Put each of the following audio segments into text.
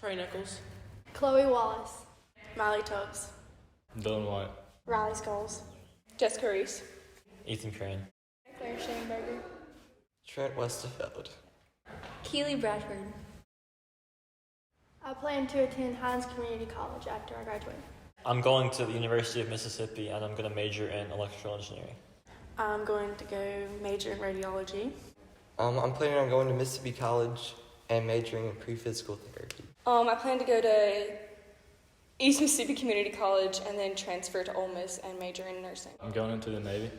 Trey Nichols. Chloe Wallace. Miley Tubbs. Dylan White. Riley Scholes. Jessica Reese. Ethan Crane. Claire Schoenberger. Trent Westerfeld. Keely Bradford. I plan to attend Hines Community College after I graduate. I'm going to the University of Mississippi and I'm going to major in electrical engineering. I'm going to go major in radiology. I'm planning on going to Mississippi College and majoring in pre-physical therapy. I plan to go to East Mississippi Community College and then transfer to Ole Miss and major in nursing. I'm going into the Navy.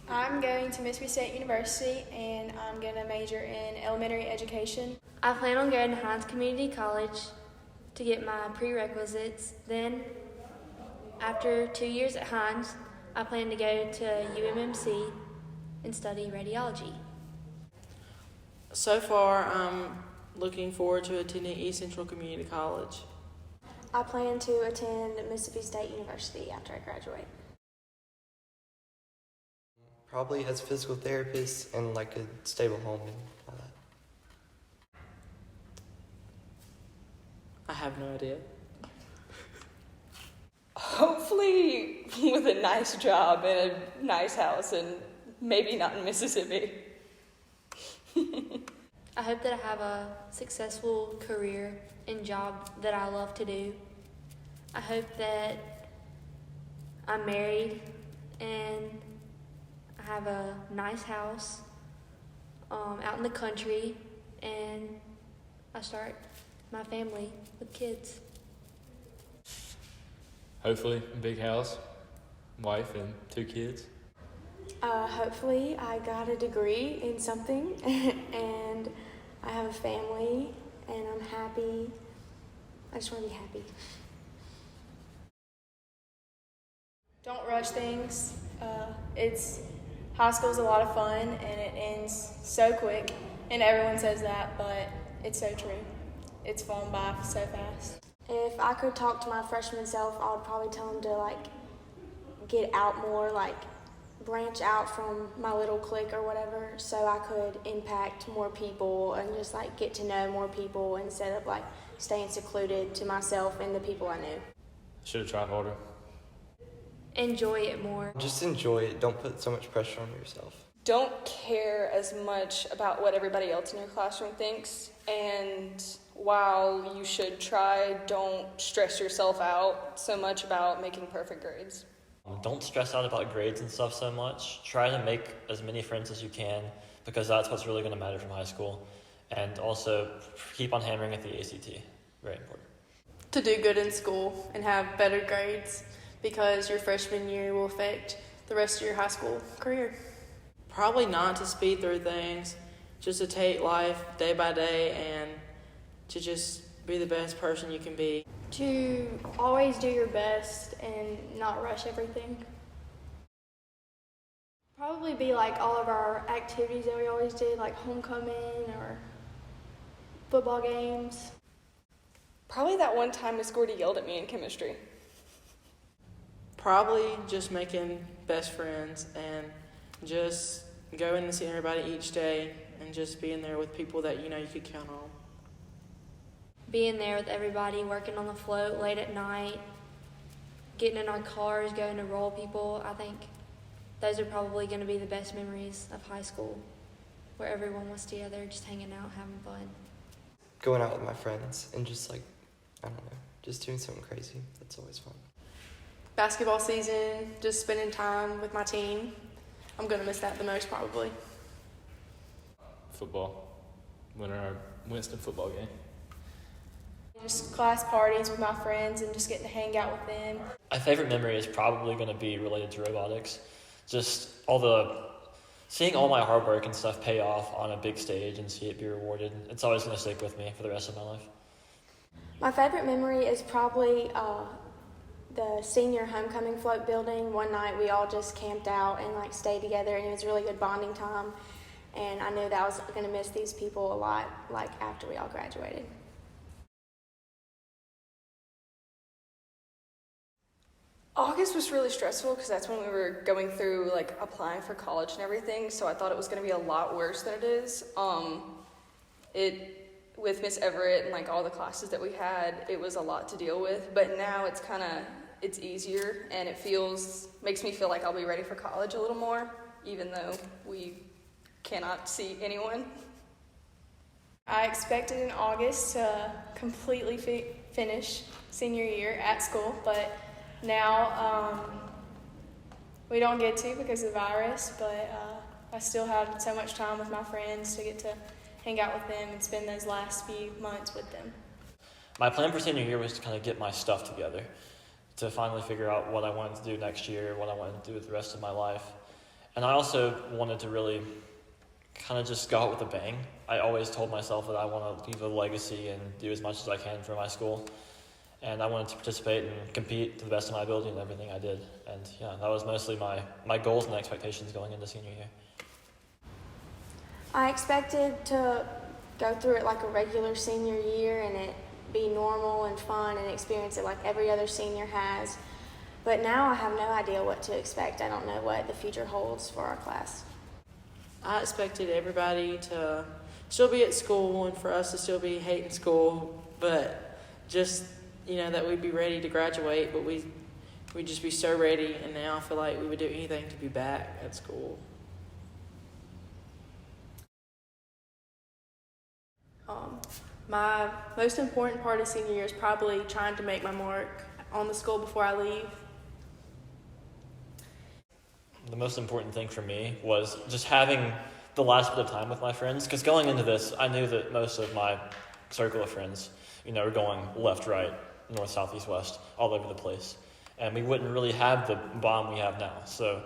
I'm going to Mississippi State University and I'm going to major in elementary education. I plan on going to Hines Community College to get my prerequisites. Then, after 2 years at Hines, I plan to go to UMMC and study radiology. So far, I'm looking forward to attending East Central Community College. I plan to attend Mississippi State University after I graduate. Probably as a physical therapist and like a stable home and all that. I have no idea. Hopefully with a nice job and a nice house and maybe not in Mississippi. I hope that I have a successful career and job that I love to do. I hope that I'm married and I have a nice house out in the country, and I start my family with kids. Hopefully, a big house, wife, and 2 kids. Hopefully I got a degree in something and I have a family and I'm happy. I just want to be happy. Don't rush things. High school's a lot of fun and it ends so quick, and everyone says that, but it's so true. It's flown by so fast. If I could talk to my freshman self, I would probably tell him to get out more, branch out from my little clique or whatever, so I could impact more people and just get to know more people instead of staying secluded to myself and the people I knew. Should have tried harder. Enjoy it more. Just enjoy it. Don't put so much pressure on yourself. Don't care as much about what everybody else in your classroom thinks, and while you should try, don't stress yourself out so much about making perfect grades. Don't stress out about grades and stuff so much. Try to make as many friends as you can, because that's what's really going to matter from high school. And also, keep on hammering at the ACT. Very important. To do good in school and have better grades, because your freshman year will affect the rest of your high school career. Probably not to speed through things, just to take life day by day and to just be the best person you can be. To always do your best and not rush everything. Probably be all of our activities that we always did, like homecoming or football games. Probably that one time Miss Gordy yelled at me in chemistry. Probably just making best friends and just going to see everybody each day and just being there with people that you could count on. Being there with everybody, working on the float late at night, getting in our cars, going to roll people. I think those are probably going to be the best memories of high school, where everyone was together, just hanging out, having fun. Going out with my friends and just just doing something crazy. That's always fun. Basketball season, just spending time with my team. I'm going to miss that the most probably. Football. Winning our Winston football game. Just class parties with my friends and just getting to hang out with them. My favorite memory is probably going to be related to robotics. Just seeing all my hard work and stuff pay off on a big stage and see it be rewarded. It's always going to stick with me for the rest of my life. My favorite memory is probably the senior homecoming float building. One night we all just camped out and stayed together, and it was a really good bonding time. And I knew that I was going to miss these people a lot after we all graduated. August was really stressful because that's when we were going through applying for college and everything, so I thought it was going to be a lot worse than it is. It with Miss Everett and like all the classes that we had, it was a lot to deal with. But now it's easier, and makes me feel like I'll be ready for college a little more, even though we cannot see anyone. I expected in August to completely finish senior year at school, but now we don't get to because of the virus, but I still had so much time with my friends to get to hang out with them and spend those last few months with them. My plan for senior year was to kind of get my stuff together, to finally figure out what I wanted to do next year, what I wanted to do with the rest of my life. And I also wanted to really kind of just go out with a bang. I always told myself that I want to leave a legacy and do as much as I can for my school. And I wanted to participate and compete to the best of my ability in everything I did. And yeah, that was mostly my goals and expectations going into senior year. I expected to go through it like a regular senior year and it be normal and fun and experience it like every other senior has. But now I have no idea what to expect. I don't know what the future holds for our class. I expected everybody to still be at school and for us to still be hating school, but just, that we'd be ready to graduate, but we'd just be so ready, and now I feel like we would do anything to be back at school. My most important part of senior year is probably trying to make my mark on the school before I leave. The most important thing for me was just having the last bit of time with my friends, because going into this, I knew that most of my circle of friends, were going left, right, north, south, east, west, all over the place. And we wouldn't really have the bond we have now. So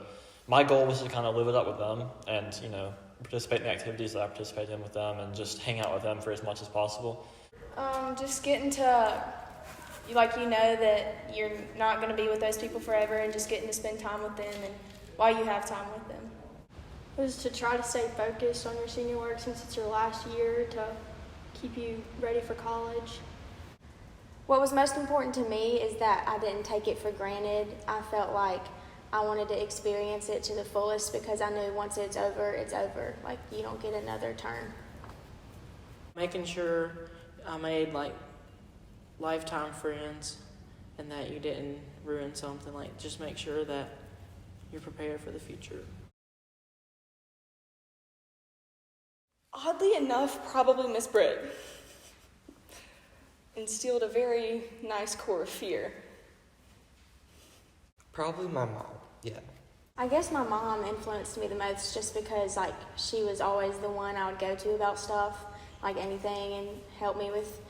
my goal was to kind of live it up with them and, participate in the activities that I participate in with them and just hang out with them for as much as possible. Just getting to, that you're not going to be with those people forever, and just getting to spend time with them and while you have time with them. Was to try to stay focused on your senior work since it's your last year to keep you ready for college. What was most important to me is that I didn't take it for granted. I felt like I wanted to experience it to the fullest because I knew once it's over, it's over. Like, you don't get another turn. Making sure I made lifetime friends and that you didn't ruin something. Just make sure that you're prepared for the future. Oddly enough, probably Miss Britt instilled a very nice core of fear. Probably my mom, yeah. I guess my mom influenced me the most just because, she was always the one I would go to about stuff, anything, and help me with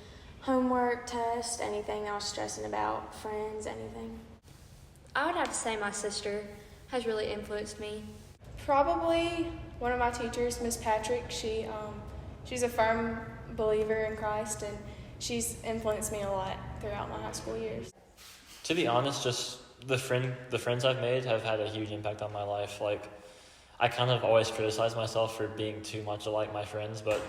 homework, tests, anything I was stressing about, friends, anything. I would have to say my sister has really influenced me. Probably one of my teachers, Miss Patrick. She's a firm believer in Christ, and she's influenced me a lot throughout my high school years. To be honest, just the friends I've made have had a huge impact on my life. I kind of always criticize myself for being too much like my friends, but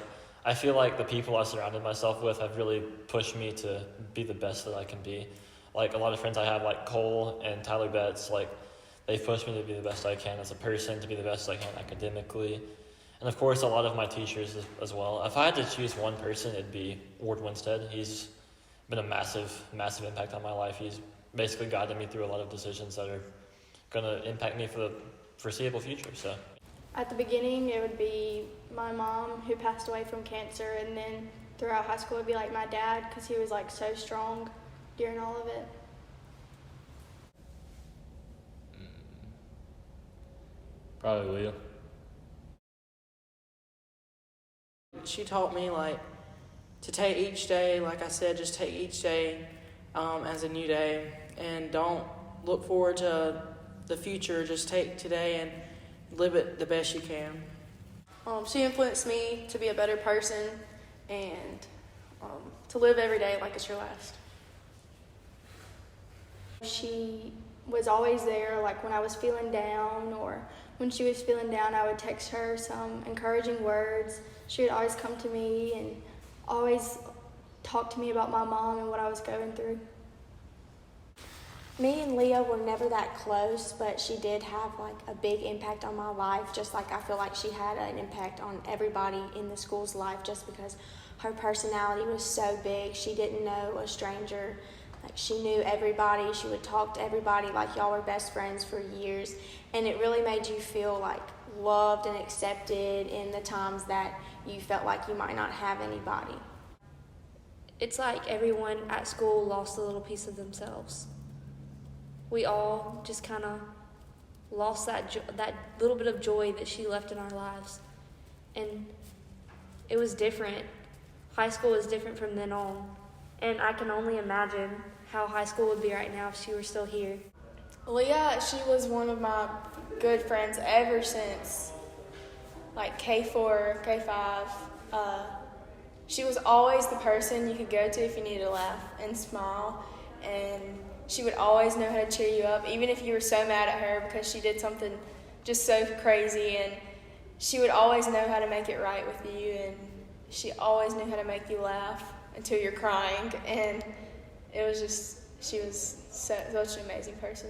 I feel like the people I surrounded myself with have really pushed me to be the best that I can be. A lot of friends I have, like Cole and Tyler Betts, they've pushed me to be the best I can as a person, to be the best I can academically. And of course, a lot of my teachers as well. If I had to choose one person, it'd be Ward Winstead. He's been a massive, massive impact on my life. He's basically guided me through a lot of decisions that are going to impact me for the foreseeable future. So, At the beginning, it would be my mom who passed away from cancer, and then throughout high school, it would be my dad because he was so strong during all of it. Probably Leah. She taught me to take each day, like I said, just take each day as a new day, and don't look forward to the future. Just take today and live it the best you can. She influenced me to be a better person and to live every day like it's your last. She was always there, when I was feeling down, or when she was feeling down, I would text her some encouraging words. She would always come to me and always talk to me about my mom and what I was going through. Me and Leah were never that close, but she did have like a big impact on my life, just like I feel like she had an impact on everybody in the school's life just because her personality was so big. She didn't know a stranger. Like, she knew everybody. She would talk to everybody like y'all were best friends for years, and it really made you feel like loved and accepted in the times that you felt like you might not have anybody. It's like everyone at school lost a little piece of themselves. We all just kind of lost that little bit of joy that she left in our lives. And it was different. High school was different from then on. And I can only imagine how high school would be right now if she were still here. Leah, she was one of my good friends ever since like K4, K5. She was always the person you could go to if you needed to laugh and smile, and she would always know how to cheer you up, even if you were so mad at her because she did something just so crazy, and she would always know how to make it right with you, and she always knew how to make you laugh until you're crying, and it was just, she was such an amazing person.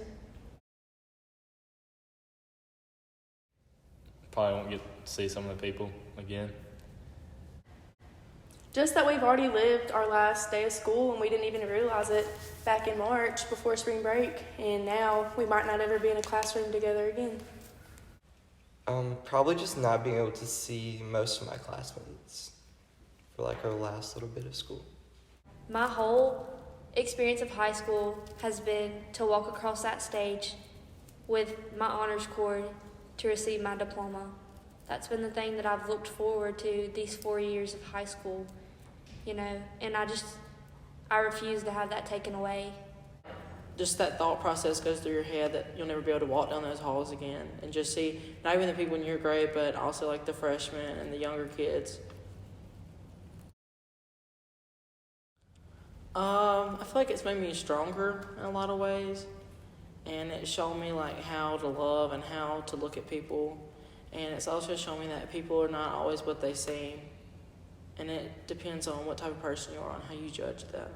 Probably won't get to see some of the people again. Just that we've already lived our last day of school and we didn't even realize it back in March before spring break, and now we might not ever be in a classroom together again. Probably just not being able to see most of my classmates for like our last little bit of school. My whole experience of high school has been to walk across that stage with my honors cord to receive my diploma. That's been the thing that I've looked forward to these 4 years of high school, and I refuse to have that taken away. Just that thought process goes through your head that you'll never be able to walk down those halls again and just see not even the people in your grade, but also like the freshmen and the younger kids. I feel like it's made me stronger in a lot of ways, and it showed me like how to love and how to look at people, and it's also shown me that people are not always what they seem, and it depends on what type of person you are and how you judge them.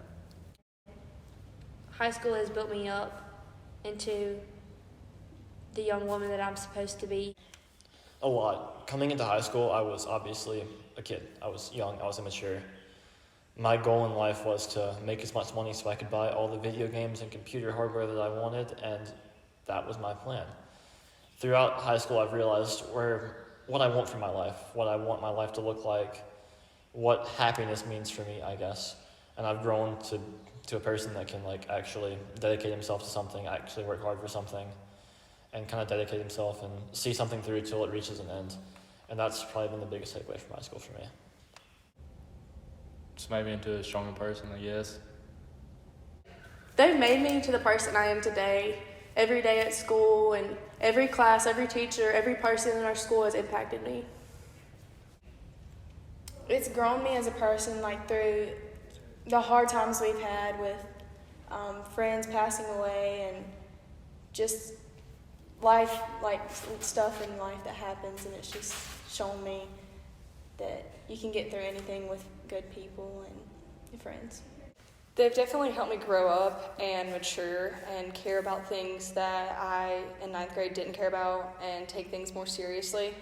High school has built me up into the young woman that I'm supposed to be. A lot. Coming into high school, I was obviously a kid. I was young, I was immature. My goal in life was to make as much money so I could buy all the video games and computer hardware that I wanted, and that was my plan. Throughout high school, I've realized what I want for my life, what I want my life to look like, what happiness means for me, I guess. And I've grown to a person that can like actually dedicate himself to something, actually work hard for something, and kind of dedicate himself and see something through till it reaches an end. And that's probably been the biggest takeaway from high school for me. Just made me into a stronger person, I guess. They've made me to the person I am today. Every day at school and every class, every teacher, every person in our school has impacted me. It's grown me as a person, like through the hard times we've had with friends passing away and just life, like stuff in life that happens, and it's just shown me that you can get through anything with good people and your friends. They've definitely helped me grow up and mature and care about things that I in 9th grade didn't care about, and take things more seriously,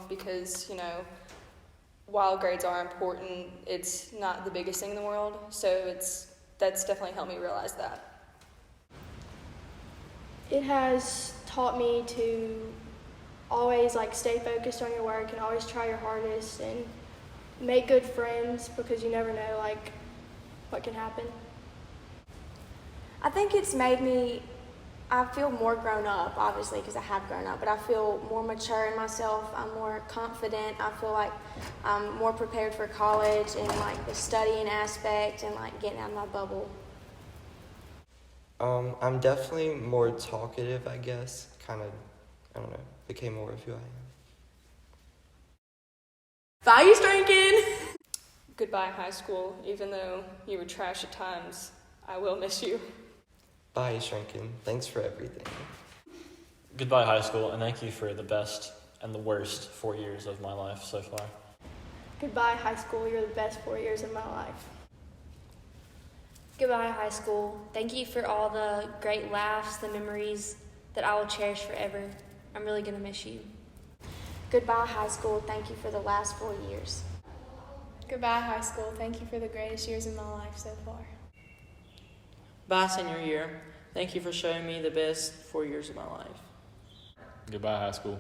because while grades are important, it's not the biggest thing in the world, so that's definitely helped me realize that. It has taught me to always stay focused on your work and always try your hardest and make good friends, because you never know what can happen. I think it's made me, I feel more grown up, obviously, because I have grown up, but I feel more mature in myself. I'm more confident. I feel like I'm more prepared for college and the studying aspect and getting out of my bubble. I'm definitely more talkative, I guess. Kind of, I don't know, became more of who I am. Bye, Rankin! Goodbye, high school. Even though you were trash at times, I will miss you. Bye, Rankin. Thanks for everything. Goodbye, high school, and thank you for the best and the worst 4 years of my life so far. Goodbye, high school. You're the best 4 years of my life. Goodbye, high school. Thank you for all the great laughs, the memories that I will cherish forever. I'm really going to miss you. Goodbye, high school. Thank you for the last 4 years. Goodbye, high school. Thank you for the greatest years of my life so far. Bye, senior year. Thank you for showing me the best 4 years of my life. Goodbye, high school.